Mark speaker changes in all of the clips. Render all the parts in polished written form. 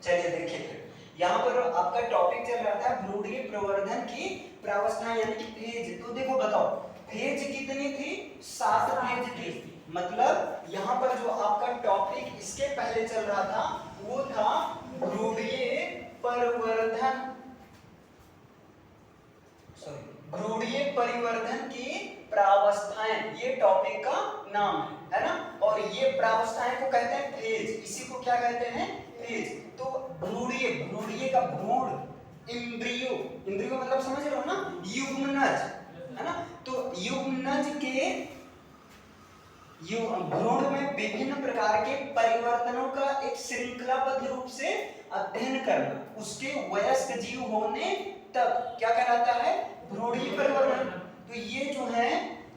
Speaker 1: चलिए देखिए फिर यहाँ पर आपका टॉपिक चल रहा था भ्रूणीय प्रवर्धन की प्रावस्था यानी कि फेज। तो देखो बताओ फेज कितनी थी? 7 फेज थी। मतलब यहाँ पर जो आपका टॉपिक इसके पहले चल रहा था वो था भ्रूणीय परिवर्धन, भ्रूणीय परिवर्धन की प्रावस्थाएं, ये टॉपिक का नाम है ना। और ये प्रावस्थाएं को कहते हैं फेज, इसी को क्या कहते हैं? फेज। तो भ्रूणीय, भ्रूणीय का भ्रूण, एम्ब्रियो, एम्ब्रियो मतलब समझ रहे हो ना, युग्मनज है ना। तो युग्मनज के भ्रूण में विभिन्न प्रकार के परिवर्तनों का एक श्रृंखलाबद्ध रूप से अध्ययन करना, उसके वयस्क जीव होने तक क्या कहलाता है? भ्रूणीय परिवर्तन। तो ये जो है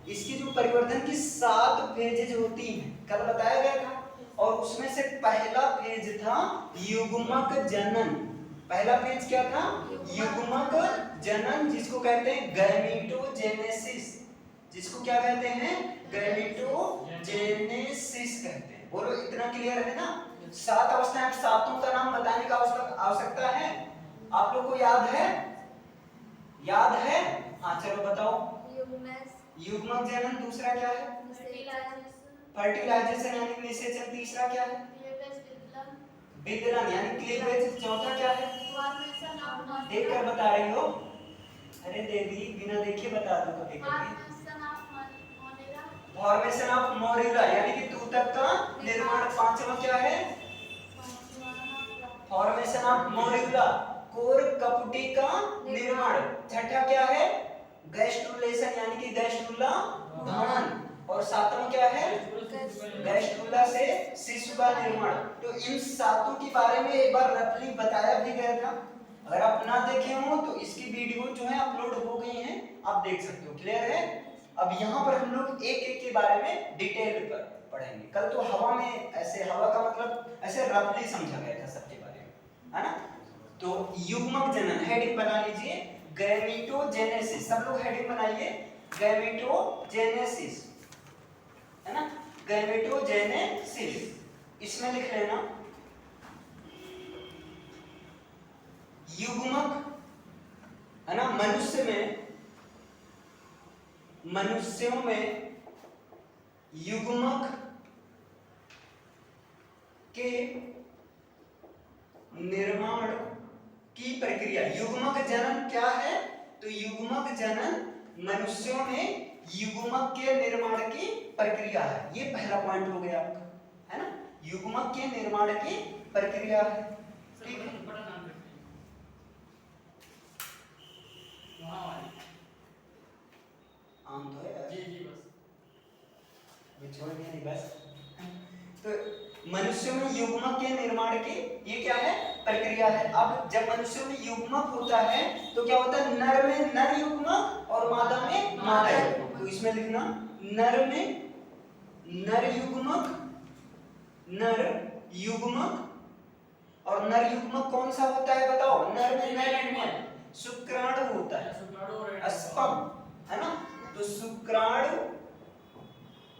Speaker 1: इसकी जो परिवर्तन की 7 फेजेज होती हैं, कल बताया गया था। और उसमें से पहला फेज था युग्मक जनन। पहला फेज क्या था? युग्मक जनन, जिसको कहते हैं गैमीटोजेनेसिस। जिसको क्या कहते हैं? गैमीटोजेनेसिस कहते हैं। बोलो इतना क्लियर है ना? 7 अवस्थाएं, सातों का नाम बताने का आवश्यकता है? आप लोग को याद है? याद है? हाँ चलो बताओ। युग्मक जनन, दूसरा क्या है? फर्टिलाइजेशन यानी निषेचन, तीसरा क्या है? विदलन यानी क्लीवेज, चौथा क्या है? देखकर बता रही हो? अरे दीदी बिना देखे बता दो कभी कभी। फॉर्मेशन ऑफ मोरिला यानी कि तूतक का निर्माण। पांचवा क्या है? फॉर्मेशन ऑफ मोरिला, कोर कपटी का निर्माण। छठा क्या है? गैस्ट्रुलेशन यानी कि गैस्ट्रुला धमन। और सातवां क्या है? गैस्ट्रुला से शिशु का निर्माण। तो इन सातों के बारे में एक बार रफली बताया भी गया था। अगर आप ना देखे हो तो इसकी वीडियो जो है अपलोड हो गई हैं, आप देख सकते हो। क्लियर है? अब यहाँ पर हम लोग एक एक के बारे में डिटेल पर पढ़ेंगे। कल तो हवा में ऐसे, हवा का मतलब ऐसे रफली समझा गया था सबके बारे में, है ना। तो युग्मक जनन हेडिंग बना लीजिए, गैमीटोजेनेसिस। सब लोग हेडिंग बनाइए, गैमीटोजेनेसिस, है ना, गैमीटोजेनेसिस। इसमें लिख लेना युग्मक, है ना। मनुष्यों में युग्मक के निर्माण की प्रक्रिया। युग्मक जनन क्या है? तो युग्मक जनन मनुष्यों में युग्मक के निर्माण की प्रक्रिया है। ये पहला पॉइंट हो गया आपका, है ना। युग्मक के निर्माण की प्रक्रिया है, ठीक है। आम तो है जी जी, बस छोड़ दिया नहीं बस। तो मनुष्यों में युग्मक के निर्माण की ये क्या है? प्रक्रिया है। अब जब मनुष्यों में युग्मक होता है तो क्या होता है? नर में नर युग्मक और मादा में मादा युग्मक। तो इसमें लिखना नर में नर युग्मक, नर युग्मक। और नर युग्मक कौन सा होता है बताओ? नर में नर युग्मक शुक्राणु होता है, अस्पम, है ना। तो शुक्राणु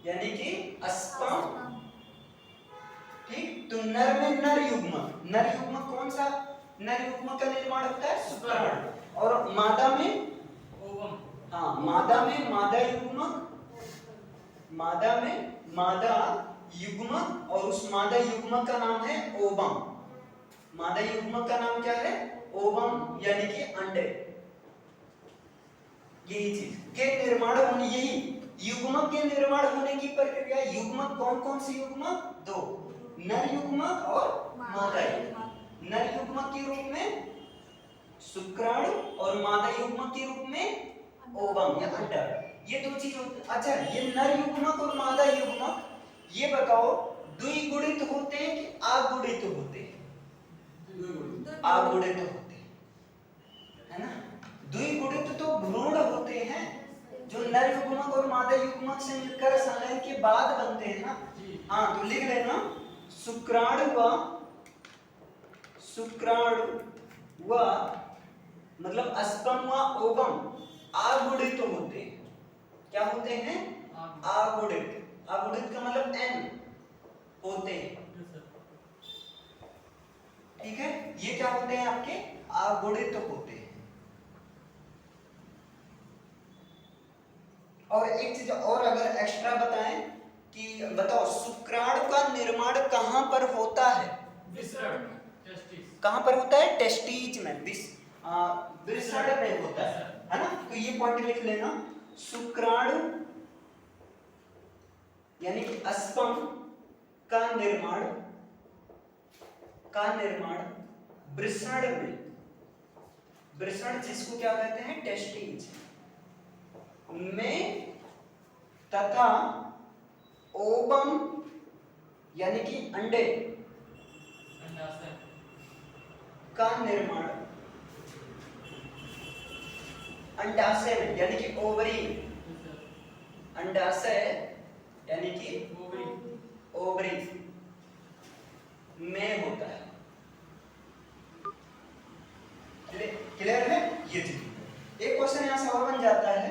Speaker 1: यानी कि अस्पम, ठीक। तो नर में नर युग्मक, नर युग्मक कौन सा? नर युग्मक का निर्माण होता है शुक्राणु। और मादा में ओवम, हाँ मादा में मादा युग्मक, मादा में मादा युग्मक। और उस मादा युग्मक का नाम है ओवम। मादा युग्मक का नाम क्या है? ओवम यानी कि अंडे। यही चीज के निर्माण होने, यही युग्मक के निर्माण होने की प्रक्रिया। युग्मक कौन कौन सी युग्मक? 2, नर युग्मक और मादा युग्मक। नर युग्मक के रूप में शुक्राणु और मादा युग्मक के रूप में ओवम या अंडा। ये दो चीज होती है। अच्छा, ये नर युग्मक और मादा युग्मक ये बताओ द्विगुणित होते हैं कि आगुणित होते हैं? आगुणित होते हैं, है ना। द्विगुणित तो भ्रूण होते हैं जो नर युग्मक और मादा युग्मक से मिलकर संलयन के बाद बनते हैं ना। हाँ तो लिख लेना शुक्राणु व मतलब अस्पम व ओवम आगुणित होते हैं। क्या होते हैं? आगुणित। आगुणित का मतलब एन होते हैं, ठीक है। ये क्या होते हैं आपके अगुणित होते हैं। और एक चीज और अगर एक्स्ट्रा बताएं कि बताओ शुक्राणु का निर्माण कहां पर होता है? कहां पर होता है? टेस्टीज में, वृषण में होता है ना? तो ये पॉइंट लिख लेना, शुक्राणु यानी कि अस्पम का निर्माण वृषण में, वृषण जिसको क्या कहते हैं? टेस्टीज में, तथा ओवम यानी कि अंडे का निर्माण अंडाशय में यानी कि ओवरी, अंडाशय यानी कि ओवरी में होता है। क्लियर है ये चीज? एक क्वेश्चन यहां से और बन जाता है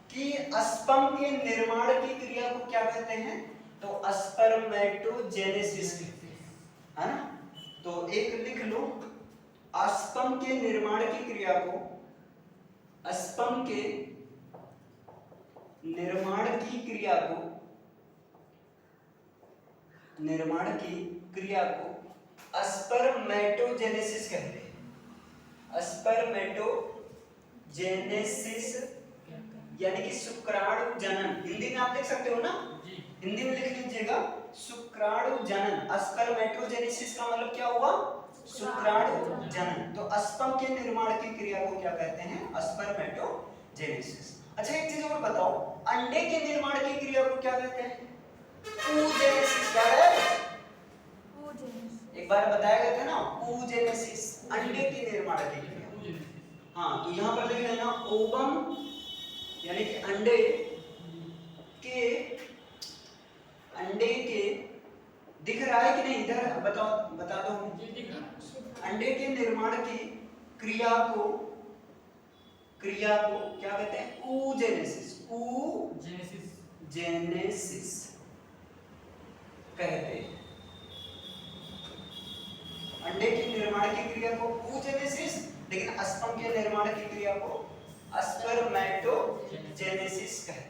Speaker 1: कि अस्पर्म के निर्माण की क्रिया को क्या कहते हैं? तो स्पर्मेटोजेनेसिस है ना? तो एक लिख लो, अस्पर्म के निर्माण की क्रिया को, अस्पर्म के निर्माण की क्रिया को स्पर्मेटोजेनेसिस कहते हैं। स्पर्मेटोजेनेसिस यानी कि शुक्राणु जनन। हिंदी में आप देख सकते हो ना, हिंदी में लिख लीजिएगा शुक्राणु जनन। स्पर्मेटोजेनेसिस का मतलब क्या हुआ? शुक्राणु जनन। तो अस्पर्म के निर्माण की क्रिया को क्या कहते हैं? स्पर्मेटोजेनेसिस। अच्छा एक चीज और बताओ, अंडे के निर्माण की क्रिया को क्या कहते हैं? oogenesis। क्या है? एक बार बताया गया था ना, oogenesis, अंडे के निर्माण की क्रिया। हाँ, तो यहाँ पर लिख लेना ओवम यानी कि अंडे के दिख रहा है कि नहीं? इधर बता दो। अंडे के निर्माण की क्रिया को क्या कहते हैं? oogenesis कहते हैं। अंडे के निर्माण की क्रिया को oogenesis, लेकिन अस्पर्म के निर्माण की क्रिया को स्पर्मेटोजेनेसिस कहते हैं।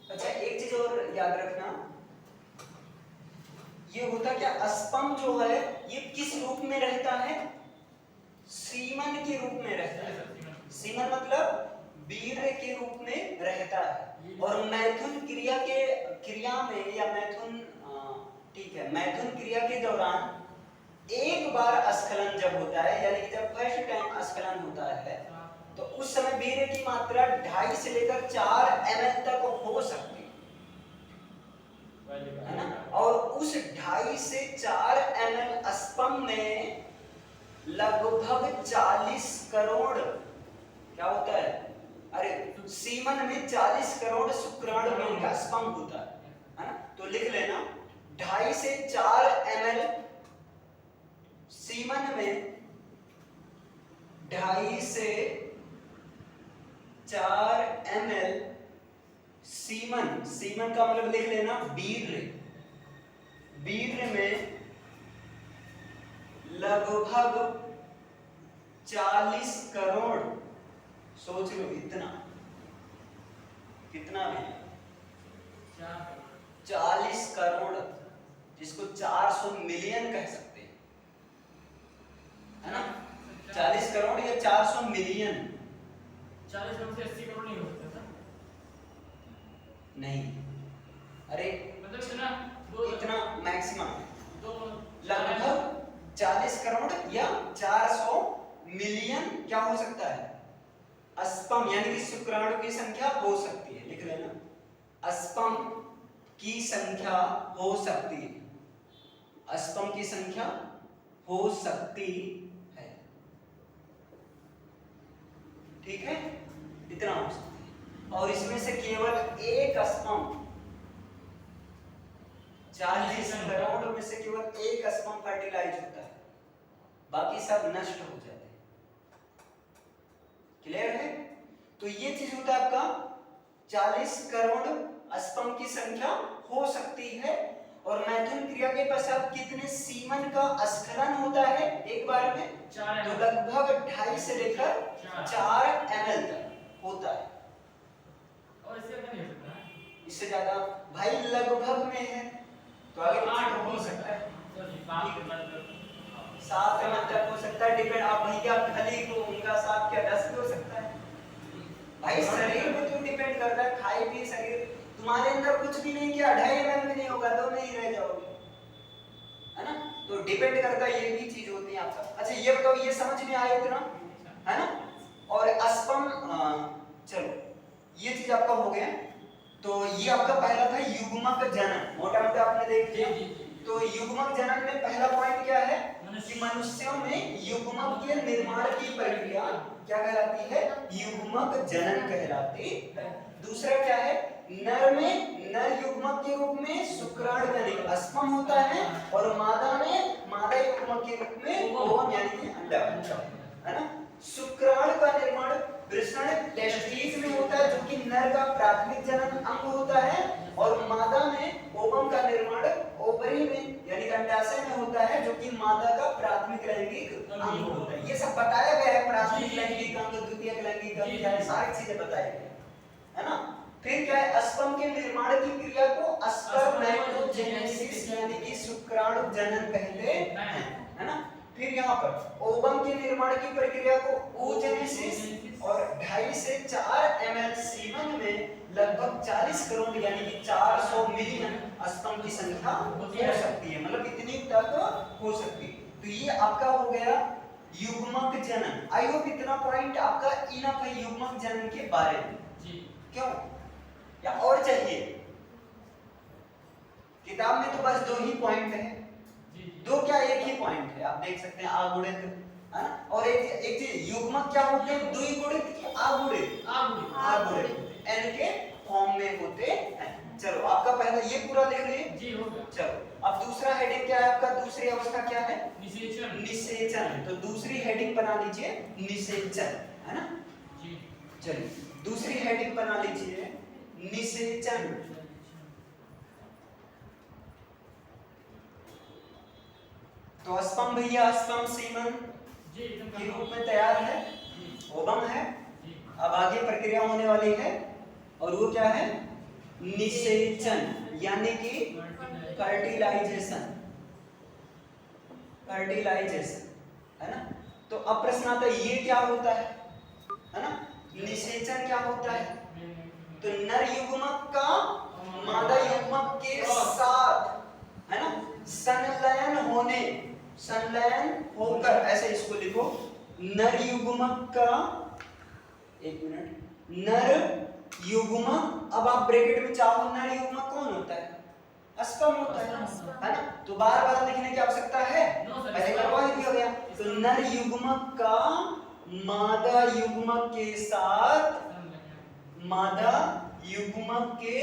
Speaker 1: अच्छा एक चीज और याद रखना, ये होता क्या? अस्पर्म जो है ये किस रूप में रहता है? सीमन के रूप में रहता है। सीमन मतलब वीर्य के रूप में रहता है। और मैथुन क्रिया में या मैथुन क्रिया के दौरान एक बार स्खलन जब होता है, यानी कि जब फर्स्ट टाइम स्खलन होता है, तो उस समय वीर्य की मात्रा 2.5 से लेकर 4 ml तक हो सकती है ना? और उस 2.5 से 4 ml अस्पर्म में लगभग 40 करोड़ क्या होता है? अरे सीमन में 40 करोड़ शुक्राणु का स्पर्म होता है ना? तो लिख लेना 2.5 से 4 ml सीमन में, 2.5 से 4 ml सीमन का मतलब लिख लेना वीर्य में लगभग 40 करोड़, सोच लो कितना भी 40 करोड़, जिसको 400 मिलियन कह सकते हैं, है ना? 40 करोड़ या 400 मिलियन।
Speaker 2: 40 करोड़ से 80 करोड़ नहीं हो सकता था?
Speaker 1: नहीं, अरे
Speaker 2: मतलब
Speaker 1: इतना मैक्सिमम लगभग 40 करोड़ या 400 मिलियन क्या हो सकता है? अस्पर्म यानी कि शुक्राणु की संख्या हो सकती है। लिख लेना, अस्पर्म की संख्या हो सकती है। अस्पर्म की संख्या हो सकती है। ठीक है, इतना हो सकता है। और इसमें से केवल एक अस्पर्म 40 करोड़ में से केवल एक स्पर्म फर्टिलाइज होता है, बाकी सब नष्ट हो जाते हैं। क्लियर है? तो ये चीज होता है आपका 40 करोड़ स्पर्म की संख्या हो सकती है। और मैथुन क्रिया के पश्चात कितने सीमन का स्खलन होता है एक बार में? तो लगभग 2.5 से लेकर 4 ml तक होता है।
Speaker 2: और इससे ज्यादा नहीं हो सकता है?
Speaker 1: इससे ज्यादा भाई लगभग में है, तो आगे पीछे हो सकता है। 7 ml तक हो सकता है, डिपेंड आप भैया खली को उनका 7 क्या 10 भी हो सकता है भाई। शरीर पे तो डिपेंड करता है, खाई पी शरीर तुम्हारे अंदर कुछ भी नहीं किया 2.5 ml में नहीं होगा तो नहीं रह जाओगे, है ना? तो डिपेंड करता है, ये भी चीज होती है आपका। अच्छा ये बताओ, ये समझ में आया इतना, है ना? और स्पर्म चलो ये चीज आपका हो गया। तो ये आपका पहला था युग्मक जनन, मोटा मोटा आपने देख लिया। तो युग्मक जनन में पहला पॉइंट क्या है कि मनुष्यों में युग्मक के निर्माण की प्रक्रिया क्या कहलाती है? युग्मक जनन कहलाती है। दूसरा क्या है? नर में नर युग्मक के रूप में शुक्राणु यानी स्पर्म होता है, और मादा में मादा युग्मक के रूप में ओवम यानी कि अंडा, है ना? शुक्राणु का निर्माण वृषण टेस्टिस में होता है, जो कि नर का प्राथमिक जनन अंग होता है, और मादा में ओवम का निर्माण ओवरी में यानी अंडाशय में होता है, जो कि मादा का प्राथमिक लैंगिक अंग होता है। ये सब बताया गया है, प्राथमिक लैंगिक अंग, द्वितीयक लैंगिक अंग, क्या है, सारी चीजें बताई गई है ना? फिर क्या है? स्पर्म के निर्माण की क्रिया को स्पर्मेटोजेनेसिस यानी कि शुक्राणु जनन कहते हैं, है ना? फिर यहाँ पर ओवम के निर्माण की प्रक्रिया को oogenesis, और 2.5 से 4 ml सीमन में लगभग 40 करोड़ यानी कि 400 मिलियन स्पर्म की संख्या हो सकती है, मतलब इतनी तक हो सकती है। तो ये आपका हो गया युग्मक जनन। आई होप इतना पॉइंट आपका इनफ है युग्मक जनन के बारे में। क्यों या और चाहिए? किताब में तो बस 2 ही पॉइंट है, 2 क्या 1 ही पॉइंट है, आप देख सकते हैं आगुणित, है ना? और एक चीज युग्मक क्या होते हैं? द्विगुणित की आगुणित, आगुणित एन के फॉर्म में होते हैं। चलो आपका पहला ये पूरा लिख लिए
Speaker 2: जी, हो गया।
Speaker 1: चलो अब दूसरा हेडिंग क्या है आपका? दूसरी अवस्था क्या है?
Speaker 2: निषेचन।
Speaker 1: निषेचन। तो दूसरी हेडिंग बना लीजिए निषेचन, है ना?
Speaker 2: जी।
Speaker 1: चलिए दूसरी हेडिंग बना लीजिए निषेचन। तो स्पर्म भैया स्पर्म सीमन
Speaker 2: जी एकदम
Speaker 1: के रूप में तैयार है, ओवम है। अब आगे प्रक्रिया होने वाली है, और वो क्या है? निषेचन यानी कि फर्टिलाइजेशन, फर्टिलाइजेशन, है ना? तो अब प्रश्न आता है ये क्या होता है ना? निषेचन क्या होता है? तो नर युग्मक का मादा युग्मक के साथ, है ना, संलयन होने, संलयन होकर, ऐसे इसको लिखो, नर युग्मक का, एक मिनट, नर युग्मक, अब आप ब्रैकेट में चाहो नर युग्मक कौन होता है? स्पर्म होता है ना? तो बार बार लिखने की आवश्यकता है? पहले करवा ही दिया गया। तो नर युग्मक का मादा युग्मक के साथ, मादा युग्मक के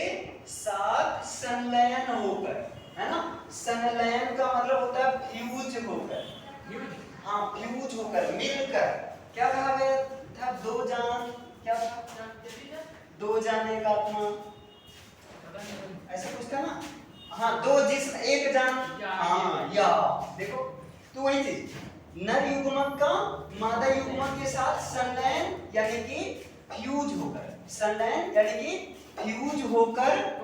Speaker 1: साथ संलयन होकर, है ना? संलयन का मतलब होता है फ्यूज होकर, हाँ फ्यूज होकर, मिलकर। क्या कहा गया था? 2 जान, क्या था? 2 जान एक आत्मा, ऐसा कुछ था ना? हाँ 2 जिस्म एक जान, हाँ या देखो, तो वही चीज, नर युग्मक का मादा युग्मक के साथ संलयन यानी कि फ्यूज होकर, संलयन यानी कि फ्यूज होकर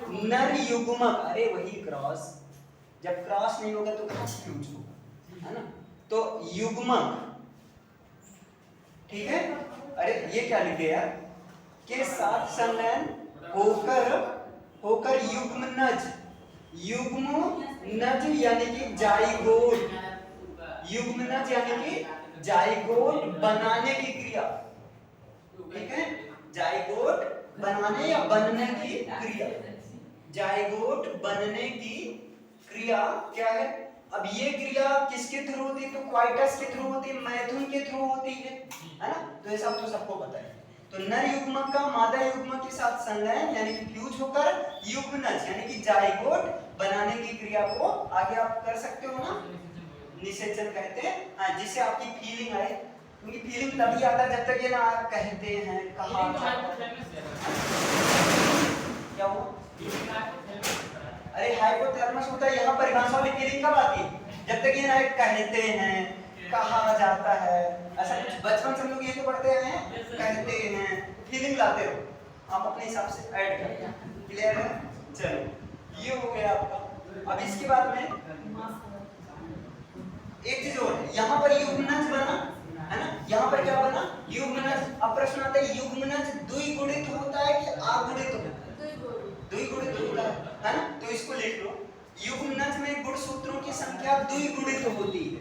Speaker 1: नर युग्मक, अरे वही क्रॉस, जब क्रॉस नहीं होगा तो कहाँ फ्यूज होगा, है ना? तो युग्मक, ठीक है? अरे ये क्या लिखे यार? के साथ संलयन होकर, होकर युग्मनज, युग्मनज यानी कि जाइगोट, युग्मनज यानी कि जाइगोट बनाने की क्रिया, ठीक है? जाइगोट बनाने या बनने की क्रिया, जाइगोट बनने की क्रिया क्या है? अब ये क्रिया किसके थ्रू होती है? तो क्वाइटस के थ्रू होती है, मैथुन के थ्रू होती है ना? तो ये सब तो सबको पता है। तो नर युग्मक का मादा युग्मक के साथ संलयन यानी कि फ्यूज होकर युग्मनज यानी कि जाइगोट बनाने की क्रिया को आगे आप कर सकते हो ना, निषेचन कहते हैं। हाँ, जिससे आपकी फीलिंग आए, क्योंकि फीलिंग तभी आता है जब तक ये ना आप कहते हैं कहा क्या हुआ। अरे हाइपोथैलेमस होता है यहाँ पर, घास वाली फीलिंग कब आती है, जब तक ये ना कहते हैं कहा जाता है, ऐसा कुछ बचपन से हम लोग ये तो पढ़ते हैं कहते हैं, फीलिंग लाते रहो आप अपने हिसाब से ऐड करते, क्लियर है। चलो ये हो गया आपका। अब इसके बाद में एक चीज और, यहाँ पर युग्मनज बना है ना, यहाँ पर क्या बना युग्मनज। अब प्रश्न आता है युग्मनज द्विगुणित होता है कि आगुणित होता है, द्विगुणित होता है ना, तो इसको लिख लो। युग्मनज में गुण सूत्रों की संख्या द्विगुणित होती है।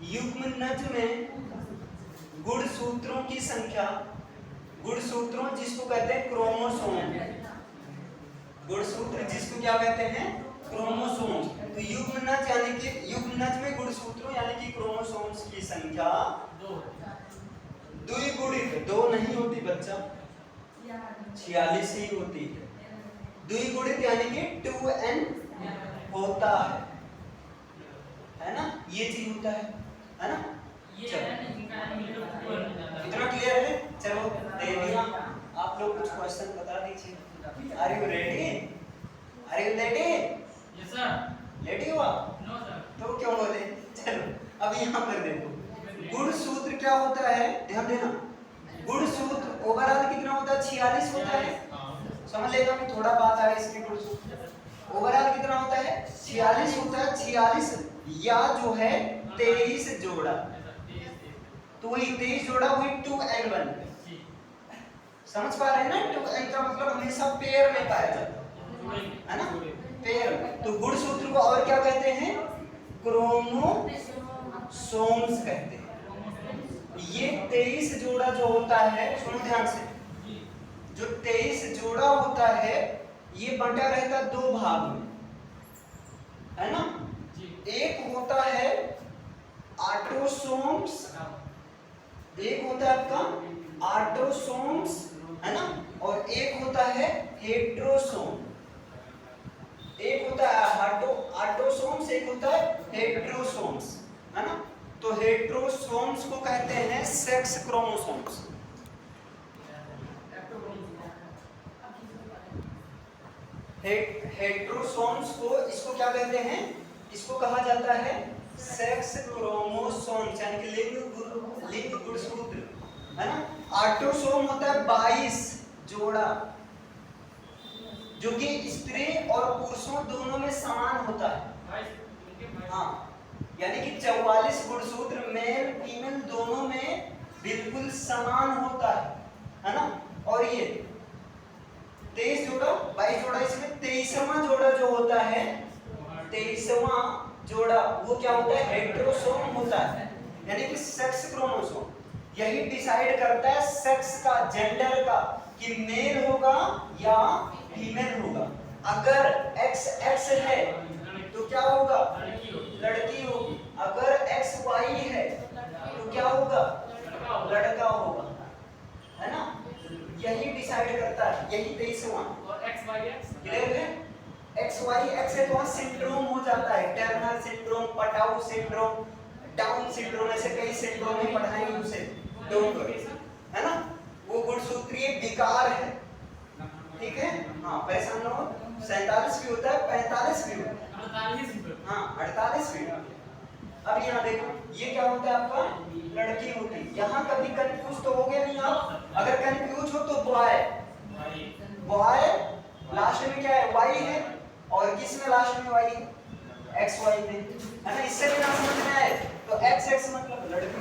Speaker 1: युग्मनज में गुण सूत्रों की संख्या, गुण सूत्रों जिसको कहते हैं क्रोमोसोम, गुणसूत्र जिसको क्या कहते हैं क्रोमोसोम। तो युग्मनज यानी कि युग्मनज में गुणसूत्रों यानी कि क्रोमोसोम्स की संख्या द्विगुणित, दो नहीं होती बच्चा, 46 ही होती है। द्विगुणित यानी कि 2n होता है ना, ये चीज होता है ना। इतना क्लियर है। चलो दे दिया, आप लोग कुछ क्वेश्चन बता दीजिए। Are you ready, are you ready?
Speaker 2: Yes sir.
Speaker 1: Ready हुआ?
Speaker 2: No sir.
Speaker 1: तो क्यों बोले? चलो अब यहाँ पर देखो, गुण सूत्र क्या होता है, ध्यान देना। गुण सूत्र ओवरऑल कितना होता है, 46 होता है। समझ लेगा कि थोड़ा बात आ रही है इसकी। गुण सूत्र ओवरऑल कितना होता है, 46 होता है। 46 या जो है 23 जोड़ा, तो वही 23 जोड़ा वही 2n1। समझ पा रहे हैं ना, 2n का मतलब हमेशा पेयर में पाया जाता है ना, पेयर। तो गुण सूत्र को और क्या कहते हैं, क्रोमोसोम्स कहते हैं। ये 23 जोड़ा जो होता है, सुनो ध्यान से, जो 23 जोड़ा होता है ये बंटा रहता है दो भाग में, है ना। एक होता है ऑटोसोम्स, एक होता है आपका ऑटोसोम्स, है ना, और एक होता है हेट्रोसोम। एक होता है ऑटोसोम्स, एक होता है हेट्रोसोम्स, है ना। तो हेट्रोसोम्स को कहते हैं सेक्स क्रोमोसोम्स। हेट्रोसोम्स को इसको क्या कहते हैं, इसको कहा जाता है सेक्स क्रोमोसोम्स यानी कि लिंग गुणसूत्र, है ना। ऑटोसोम होता है 22 जोड़ा, जो कि स्त्री और पुरुषों दोनों में समान होता है। हाँ, यानी कि 44 गुणसूत्र मेल फीमेल दोनों में बिल्कुल समान होता है ना। और ये 23 जोड़ा 22 जोड़ा, इसमें 23वां जोड़ा जो होता है, 23वां जोड़ा वो क्या होता है, हेट्रोसोम होता है, यानी कि सेक्स क्रोमोसोम। यही डिसाइड करता है सेक्स का, जेंडर का, कि मेल होगा या फीमेल होगा। अगर XX है तो क्या होगा, लड़की होगी। अगर XY है तो क्या होगा, लड़का होगा, है ना। यही डिसाइड करता है, यही 23वां।
Speaker 2: और XYX
Speaker 1: क्लियर है। XYX है तो वहाँ सिंड्रोम हो जाता है, Turner syndrome, Patau syndrome, down syndrome, ऐसे कई सिंड्रोम है, पढ़ाएंगे उसे, डोंट वरी, है ना। वो गुणसूत्रीय विकार है, ठीक है। हाँ, परेशान ना हो। 47 भी होता है, 45 भी होता है,
Speaker 2: 48
Speaker 1: हाँ 48 भी होता है। अब यहाँ देखो, ये क्या होता है आपका, लड़की होती है। यहाँ कभी कंफ्यूज तो हो गया नहीं आप? अगर कंफ्यूज हो तो बॉय, बॉय लास्ट में क्या है, वाई है, और किस में लास्ट में वाई है, XY में, है ना। इससे भी ना समझ में आए तो XX मतलब लड़की,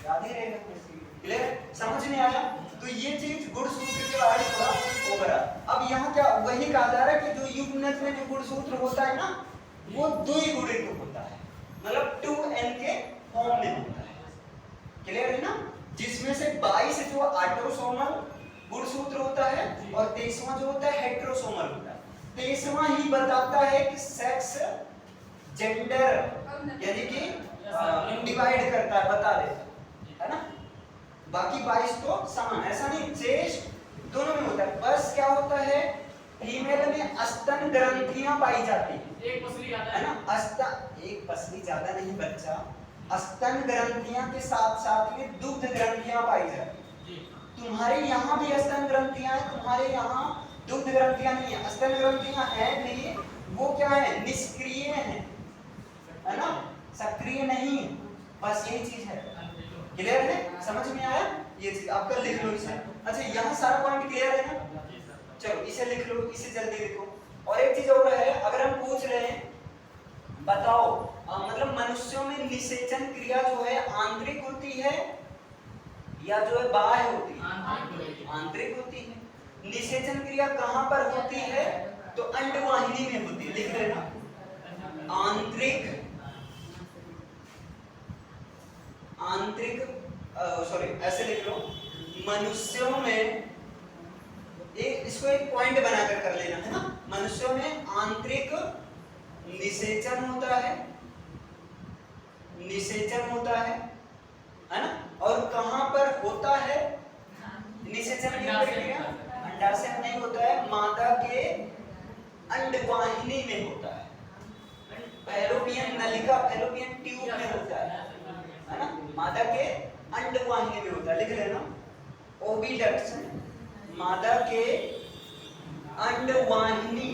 Speaker 1: याद ही रहेगा। क्लियर, समझ में आया? तो ये चीज गुणसूत्र के बारे में थोड़ा ओवर। अब यहाँ क्या वही कहा जा रहा है कि जो युग्मनज में जो गुणसूत्र होता है ना, वो द्विगुणित होता है, मतलब 2n के फॉर्म में होता है। क्लियर है ना। जिसमें से 22 जो ऑटोसोमल गुणसूत्र होता है और 23वां जो होता है हेट्रोसोमल होता है। 23वां ही बताता है कि सेक्स, जेंडर, यानी कि डिवाइड करता है, बता देता है ना। बाकी 22 तो समान, ऐसा नहीं चेस्ट फीमेल में स्तन ग्रंथियां पाई जाती है,
Speaker 2: एक पसली आता
Speaker 1: है ना। स्तन, एक पसली ज्यादा नहीं बच्चा, स्तन ग्रंथियां के साथ साथ में दुग्ध ग्रंथियां पाई जाती है। तुम्हारे यहाँ भी स्तन ग्रंथियां हैं, तुम्हारे यहाँ दुग्ध ग्रंथियां नहीं है। स्तन ग्रंथियां हैं भी, वो क्या है, निष्क्रिय है ना, सक्रिय नहीं, बस यही चीज है। क्लियर है, समझ में आया ये चीज, आपका लिख लो इसे। अच्छा यहाँ सारा पॉइंट क्लियर है ना, चलो इसे लिख लो, इसे जल्दी लिखो। और एक चीज और है, अगर हम पूछ रहे हैं बताओ मतलब मनुष्यों में निषेचन क्रिया जो है आंतरिक होती है या जो है बाह्य होती है? आंतरिक होती है। निषेचन क्रिया कहां पर होती है? तो अंडवाहिनी में होती है, लिख लेना। आंतरिक सॉरी ऐसे लिख लो, मनुष्यों में इसको एक पॉइंट बनाकर कर लेना है ना। मनुष्यों में आंतरिक निषेचन होता है, निषेचन होता है ना। और कहां पर होता है निषेचन की प्रक्रिया? अंडाशय में नहीं होता है, मादा के अंडवाहिनी में होता है, फैलोपियन नलिका, फैलोपियन ट्यूब में होता है ना। मादा के अंडवाहिनी में होता है, लिख लेना। ओविडक्ट्स, मादा के अंडवाहिनी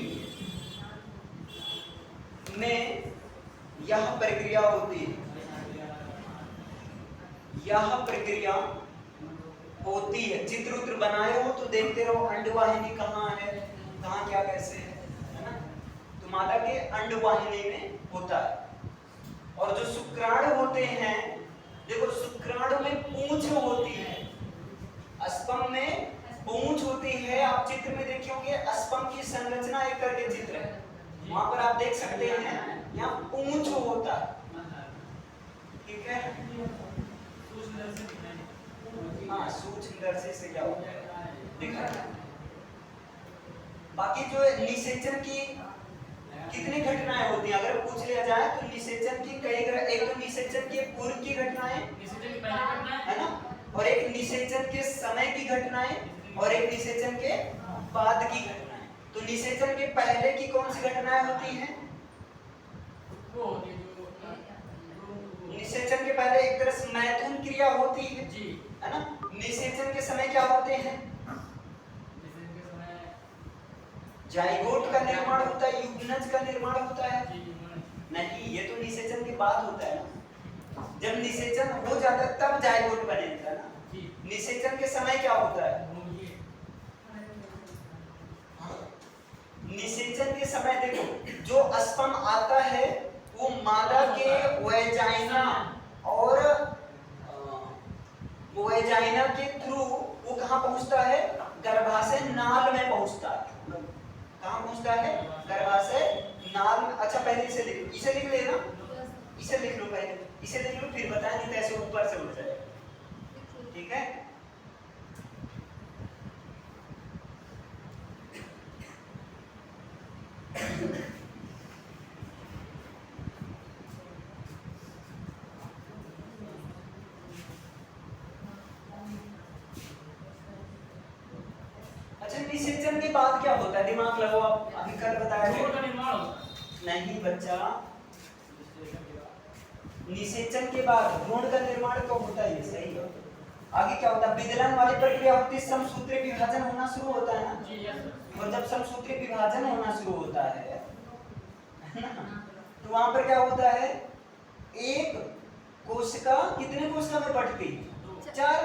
Speaker 1: में यह प्रक्रिया होती है, यह प्रक्रिया होती है। चित्र उत्र बनाए हो तो देखते रहो, अंडवाहिनी कहाँ है, कहाँ क्या कैसे है ना। तो मादा के अंडवाहिनी में होता है। और जो शुक्राणु होते हैं, देखो शुक्राणु में पूंछ होती है, अस्पम में पूंछ होती है। आप चित्र में देखोगे अस्पम की संरचना एक करके चित्र है, वहां पर आप देख सकते हैं यहाँ पूंछ होता है, ठीक है। हाँ सूक्ष्मदर्शी से क्या होता है दिखा। बाकी जो निषेचन की कितनी घटनाएं होती हैं अगर पूछ लिया जाए तो निषेचन की कई, एक तो निषेचन के पूर्व की घटनाएं है ना, और एक निषेचन के समय की घटनाएं, और एक निषेचन के बाद की घटनाएं। तो निषेचन के पहले की कौन सी घटनाएं होती हैं? निषेचन के पहले एक तरह से मैथुन क्रिया होती है ना। निषेचन के समय क्या होते हैं? जाइगोट का निर्माण होता है, युग्मनज का निर्माण होता है। नहीं, ये तो निषेचन के बाद होता है ना। जब निषेचन हो जाता है तब जाइगोट बनेगा ना। निषेचन के समय क्या होता है? निषेचन के समय देखो जो अस्पम आता है वो मादा के वेजाइना और वेजाइना के थ्रू वो कहाँ पहुंचता है? गर्भाशय नाल में पहुंचता है। कहाँ पहुंचता है? गर्भाशय नाल में। अच्छा पहले इसे लिख, इसे लिख लेना, इसे लिख लो पहले, इसे लिख लो फिर बताएं, नहीं तो ऐसे ऊपर से उठ जाए, ठीक है। अच्छा निषेचन के बाद क्या होता है? दिमाग लगाओ आप, अभी कल बताया गया नहीं बच्चा। निषेचन के बाद भ्रूण का निर्माण तो होता है, सही है। आगे क्या होता है? विदलन वाली प्रक्रिया होती है, समसूत्री विभाजन होना शुरू होता है ना। और जब समसूत्री विभाजन होना शुरू होता है तो वहां पर क्या होता है? एक कोशिका कितने कोशिका में बंटती है? 4।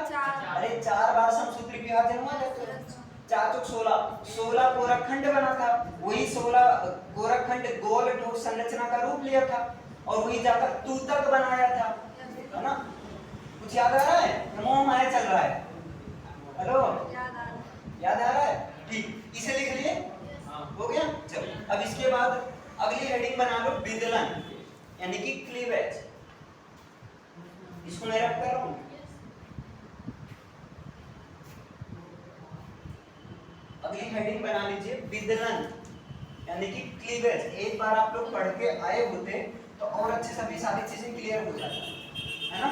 Speaker 1: अरे 4 बार समसूत्री विभाजन हुआ जब 4 चौक 16 गोरखखंड बना था। वही 16 गोरखखंड गोल ठोस संरचना का रूप लिया था और वही जाकर तूतक बनाया था, है ना। कुछ याद आ रहा है? मोह माया चल रहा है, हेलो याद आ रहा है? ठीक, इसे लिख लिए, हो गया। चलो अब इसके बाद अगली हेडिंग बना लो, विदलन यानी कि क्लीवेज। इसको मैं रख कर रहा हूं। अगली हेडिंग बना लीजिए विदलन यानी कि क्लीवेज। एक बार आप लोग पढ़ के आए होते तो और अच्छे से सारी चीजें क्लियर हो जाती है ना।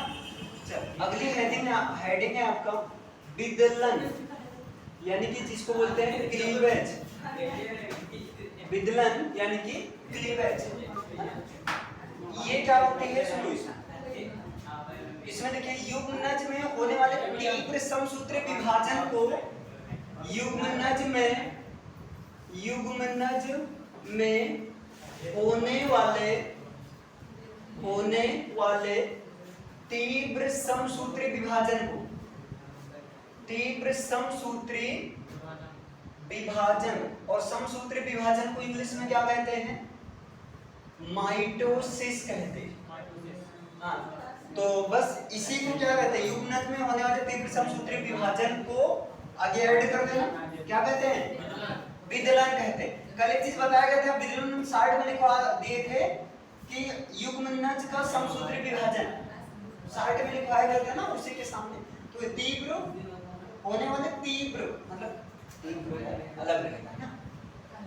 Speaker 1: चल अगली हेडिंग है आपका विदलन यानी कि जिसको बोलते हैं क्लीवेज, विदलन यानी कि क्लीवेज। ये क्या होती है, सुनो इसमें देखिए युग्मनज में होने वाले तीव्र समसूत्री विभाजन को युग्मनज में होने वाले तीव्र समसूत्री विभाजन को, तीव्र समसूत्री विभाजन, और समसूत्री विभाजन को इंग्लिश में क्या कहते हैं, माइटोसिस कहते हैं। हाँ, तो बस इसी को क्या कहते हैं, युग्मनज में होने वाले तीव्र समसूत्री विभाजन को आगे ऐड कर देना, क्या कहते हैं, विदलन कहते हैं। कल एक चीज बताया गया था, विदलन साइड में लिखवा दिए थे कि युग्मनज का समसूत्री विभाजन साइड में लिखवाया गया था ना, उसी के सामने। तो तीव्र होने वाले तीव्र मतलब तीव्र अलग रहेगा ना,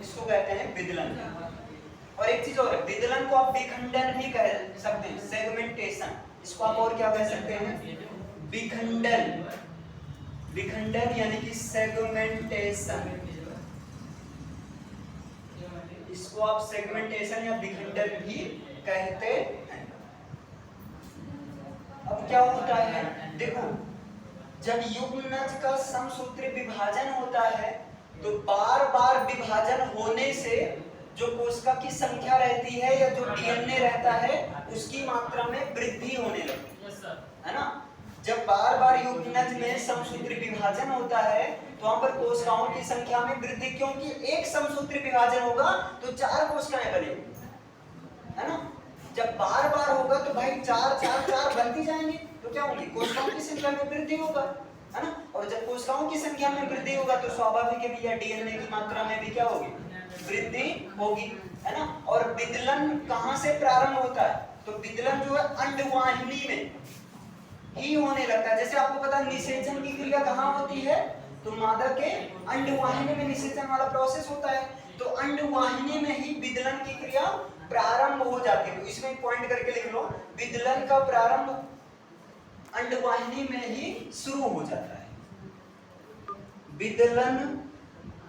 Speaker 1: इसको कहते हैं विदलन। और एक चीज और है, विदलन को आप विखंडन भी कह सकते हैं, सेगमेंटेशन, इसको आप और क्या कह सकते हैं, विखंडन, विखंडन यानी कि सेगमेंटेशन, इसको आप सेगमेंटेशन या विखंडन भी कहते हैं। अब क्या होता है, देखो जब युग्मनज का समसूत्री विभाजन होता है तो बार बार विभाजन होने से जो कोशिका की संख्या रहती है या जो डीएनए रहता है उसकी मात्रा में वृद्धि होने लगती है ना। जब बार बार युग्मनज में समसूत्री विभाजन होता है तो वहां पर कोशिकाओं की संख्या में वृद्धि, क्योंकि एक समसूत्री विभाजन होगा तो 4 कोशिकाएं बनेंगी, है ना। जब बार बार होगा तो भाई 4 4 4 बनती जाएंगी, तो क्या होगी, कोशिकाओं की संख्या में वृद्धि होगा, है ना। और जब कोशिकाओं की संख्या में वृद्धि होगा तो स्वाभाविक है भी या डीएनए की मात्रा में भी क्या होगी, वृद्धि होगी, है ना। और विदलन कहां से प्रारंभ होता है, तो विदलन जो है अंडवाहिनी में ही होने लगता है। जैसे आपको पता है निषेचन की क्रिया कहां होती है, तो मादा के अंडवाहिनी में निषेचन वाला प्रोसेस होता है, तो अंडवाहिनी में ही विदलन की क्रिया प्रारंभ हो जाती है। तो इसमें पॉइंट करके लिख लो, विदलन का प्रारंभ अंडवाहिनी में ही शुरू हो जाता है, विदलन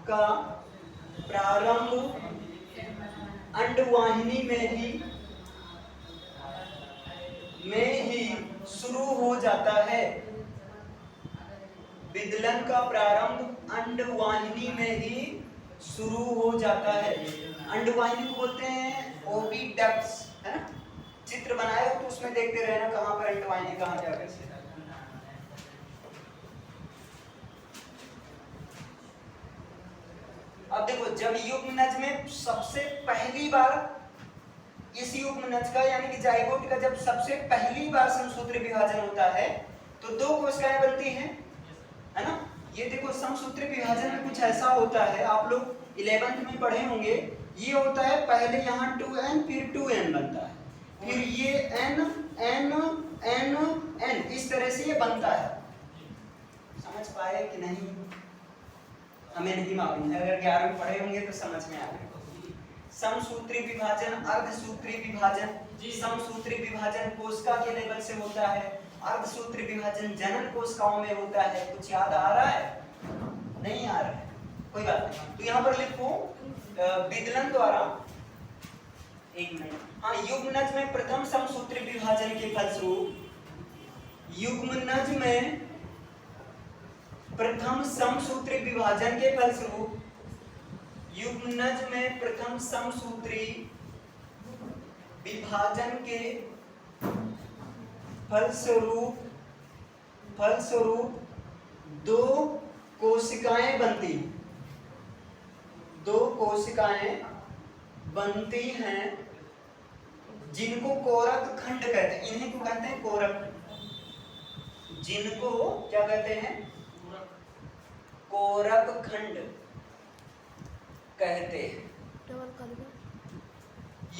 Speaker 1: का प्रारंभ अंडवाहिनी में ही शुरू हो जाता है, विदलन का प्रारंभ अंडवाहिनी में ही शुरू हो जाता है। अंडवाहिनी को बोलते हैं ओविडक्ट्स, है ना। चित्र बनाए हो तो उसमें देखते रहना कहां पर अंडवाहिनी कहां जा रही है। अब देखो जब युग्मनज में सबसे पहली बार इस युग्मनज का यानी कि जाइगोट का जब सबसे पहली बार समसूत्री विभाजन होता है तो 2 कोशिकाएं बनती हैं, है ना। ये देखो समसूत्री विभाजन में कुछ ऐसा होता है, आप लोग 11th में पढ़े होंगे, ये होता है पहले यहाँ 2n फिर 2n बनता है, फिर ये n n n n इस तरह से ये बनता है। समझ पाए कि नहीं, हमें नहीं मालूम है, अगर 11 में पढ़े होंगे तो समझ में आ गया। समसूत्री विभाजन, अर्धसूत्री विभाजन, समसूत्री विभाजन कोशिका के लेवल से होता है, अर्धसूत्री विभाजन जनन कोशिकाओं में होता है। कुछ याद आ रहा है, नहीं आ रहा है, कोई बात नहीं। तो यहाँ पर लिखो विदलन द्वारा, एक मिनट, हाँ, युग्मनज में प्रथम समसूत्री विभाजन के फलस्वरूप, युग्मनज में प्रथम समसूत्री विभाजन के फलस्वरूप, युग्मनज में प्रथम समसूत्री विभाजन के फलस्वरूप 2 कोशिकाएं बनती हैं, 2 कोशिकाएं बनती हैं जिनको कोरक खंड कहते हैं। इन्हीं को कहते हैं कोरक, जिनको क्या कहते हैं, कोरक खंड कहते हैं।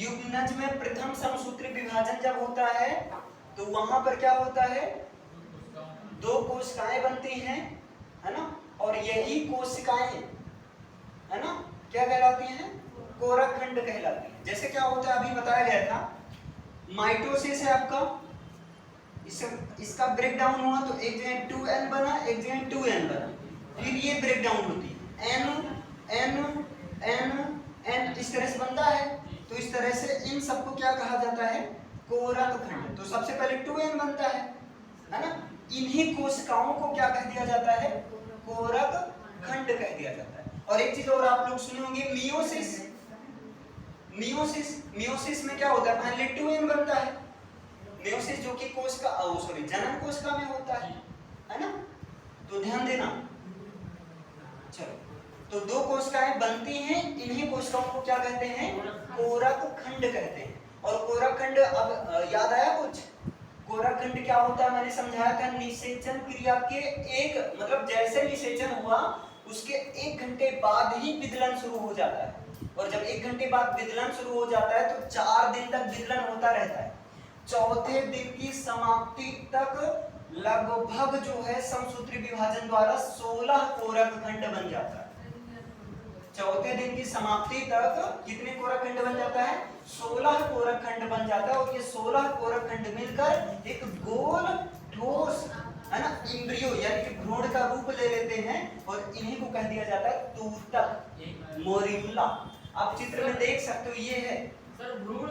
Speaker 1: युग्मनज में प्रथम समसूत्री विभाजन जब होता है तो वहां पर क्या होता है, 2 कोशिकाएं बनती हैं, है ना। और यही कोशिकाएं, है ना, क्या कहलाती हैं, कोरक खंड कहलाती हैं। जैसे क्या होता है, अभी बताया गया था, माइटोसिस है आपका, इसका ब्रेक डाउन हुआ तो एक जगह 2n बना, एक जगह 2n बना, फिर ये ब्रेक डाउन होती है, एन एन एन एन इस तरह से बनता है। तो इस तरह से इन सबको क्या कहा जाता है, कोरक खंड। तो सबसे पहले 2n बनता है ना, इन्हीं कोशिकाओं को क्या कह दिया जाता है, कोरक खंड कह दिया जाता है। और एक चीज और आप लोग सुने होंगे, मियोसिस। मियोसिस में क्या होता है, पहले 2n बनता है। मियोसिस जो कि कोशिका जनन कोशिका में होता है ना। तो ध्यान देना, चलो, तो दो कोशिकाएं बनती हैं, इन्हीं कोशिकाओं को क्या कहते हैं, कोरक खंड कहते हैं। और कोरक खंड, अब याद आया कुछ, कोरक खंड क्या होता है, मैंने समझाया था, निषेचन क्रिया के एक मतलब जैसे निषेचन हुआ उसके 1 घंटे बाद ही विदलन शुरू हो जाता है। और जब 1 घंटे बाद विदलन शुरू हो जाता है तो 4 दिन तक विदलन होता रहता है। चौथे दिन की समाप्ति तक लगभग जो है समसूत्री विभाजन द्वारा 16 कोरक खंड बन जाता है। चौथे दिन की समाप्ति तक कितने कोरक खंड बन जाता है, 16 कोरक खंड बन जाता है। और ये 16 कोरक खंड मिलकर एक गोल ठोस है ना एम्ब्रियो यानी कि भ्रूण का रूप ले लेते हैं, और इन्हीं को कह दिया जाता है तूतक, मोरिंगा। आप चित्र में देख सकते हो, ये है
Speaker 2: सर भ्रूण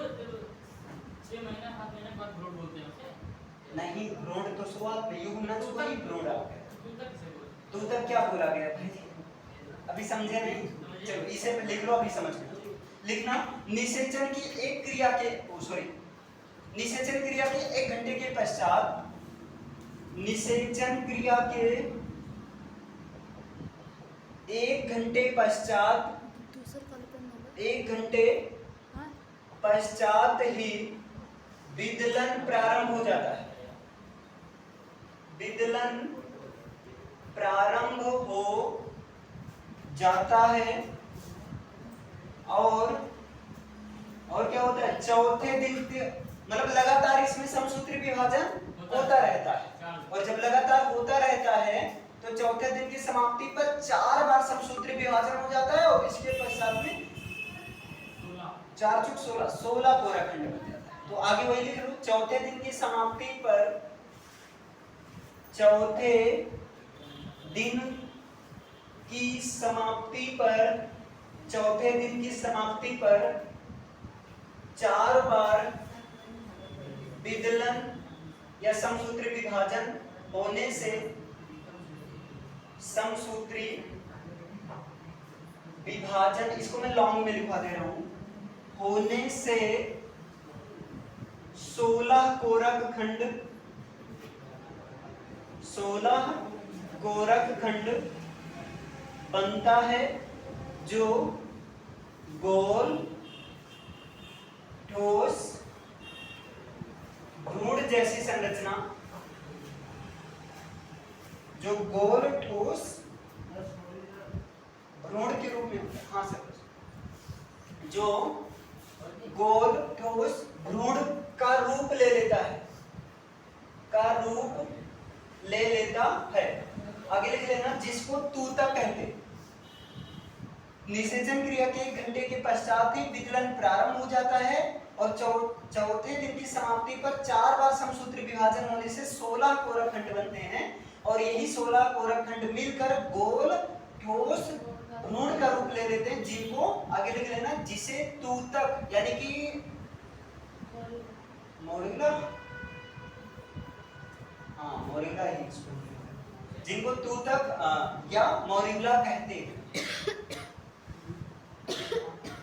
Speaker 2: 6 महीने 7 महीने बाद भ्रूण बोलते हैं उसे।
Speaker 1: नहीं, भ्रूण तो शुरुआत में, युग्मनज को ही भ्रूण आ गया।
Speaker 2: तूतक किसे बोलते हैं?
Speaker 1: तूतक क्या बोला गया भाई, अभी समझे नहीं, चलो इसे पे लिख लो, अभी समझ में लिखना। निषेचन की एक क्रिया के निषेचन क्रिया के 1 घंटे के पश्चात, निषेचन क्रिया के 1 घंटे पश्चात, 1 घंटे पश्चात ही विदलन प्रारंभ हो जाता है। विदलन प्रारंभ हो जाता है और क्या होता है, चौथे दिन मतलब लगातार इसमें समसूत्री विभाजन होता रहता है। और जब लगातार होता रहता है तो चौथे दिन की समाप्ति पर 4 बार समसूत्री विभाजन हो जाता है, और इसके पश्चात में 4 × 16 कोरक खंड बन जाता है। तो आगे वही लिख लो, चौथे दिन की समाप्ति पर, चौथे दिन की समाप्ति पर, चौथे दिन की समाप्ति पर 4 बार विदलन या समसूत्री विभाजन होने से, समसूत्री विभाजन, इसको मैं लॉन्ग में लिखवा दे रहा हूं, होने से 16 कोरक खंड, 16 कोरक खंड बनता है, जो गोल ठोस भ्रूण जैसी संरचना, जो गोल ठोस भ्रूण के रूप में, हाँ सर, जो गोल ठोस भ्रूण का रूप ले लेता है, आगे लिख लेना, जिसको तूतक कहते हैं। निषेचन क्रिया के 1 घंटे के पश्चात ही विदलन प्रारंभ हो जाता है, और चौथे दिन की समाप्ति पर 4 बार समसूत्री विभाजन होने से 16 कोरक खंड बनते हैं, और यही 16 कोरक खंड मिलकर गोल ठोस भ्रूण का रूप ले लेते हैं, जिनको आगे लिख लेना, जिसे तूतक यानी कि मोरिंगा, हाँ मोरिंगा ही, जिनको तूतक या मोरिंगा कहते हैं।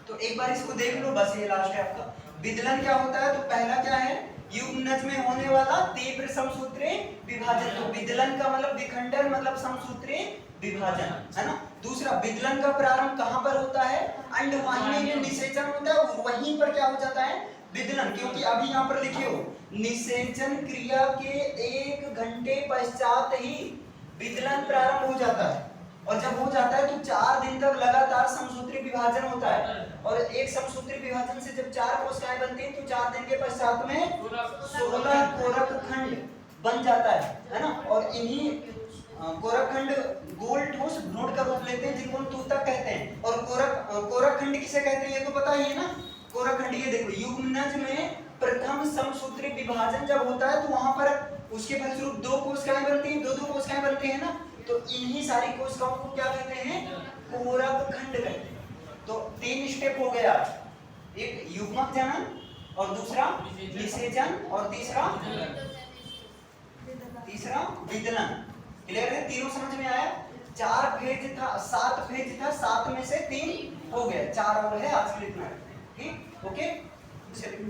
Speaker 1: तो एक बार इसको देख लो, बस ये लास्ट है आपका। विदलन क्या होता है, तो पहला क्या है, युग्मनज में होने वाला तीव्र समसूत्री विभाजन। तो विदलन का मतलब विखंडन, मतलब समसूत्री विभाजन, है ना। दूसरा, विदलन का प्रारंभ कहां पर होता है, अंडवाहिनी में निषेचन होता है, वहीं पर क्या हो जाता है, विदलन। क्योंकि अभी यहाँ पर लिखे हो, निषेचन क्रिया के 1 घंटे पश्चात ही विदलन प्रारंभ हो जाता है, और जब हो जाता है तो 4 दिन तक लगातार समसूत्री विभाजन होता है। और एक समसूत्री विभाजन से जब 4 कोशिकाएं बनती हैं तो 4 दिन के पश्चात में 16 कोरक खंड बन जाता है ना। और इन्हीं कोरक खंड गोल ठोस भ्रूण का रूप लेते हैं, जिनको हम तूतक कहते हैं। और कोरक खंड किसे कहते हैं, ये तो पता ही है ना। कोरक खंड, ये देखो, युग्मनज में प्रथम समसूत्री विभाजन जब होता है तो वहां पर उसके फलस्वरूप 2 कोशिकाएं बनती हैं, 2 कोशिकाएं बनती हैं ना। तो इन्हीं सारी कोशिकाओं को क्या कहते हैं? कोरक खंड कहते हैं। तो 3 स्टेप हो गया, एक युग्मक जनन और दूसरा निषेचन और तीसरा विदलन। क्लियर है? तीनों समझ में आया? 4 फेज था, 7 फेज था, 7 में से 3 हो गया, 4 और है। आज के लिए इतना रखते हैं। ठीक, ओके। चलिए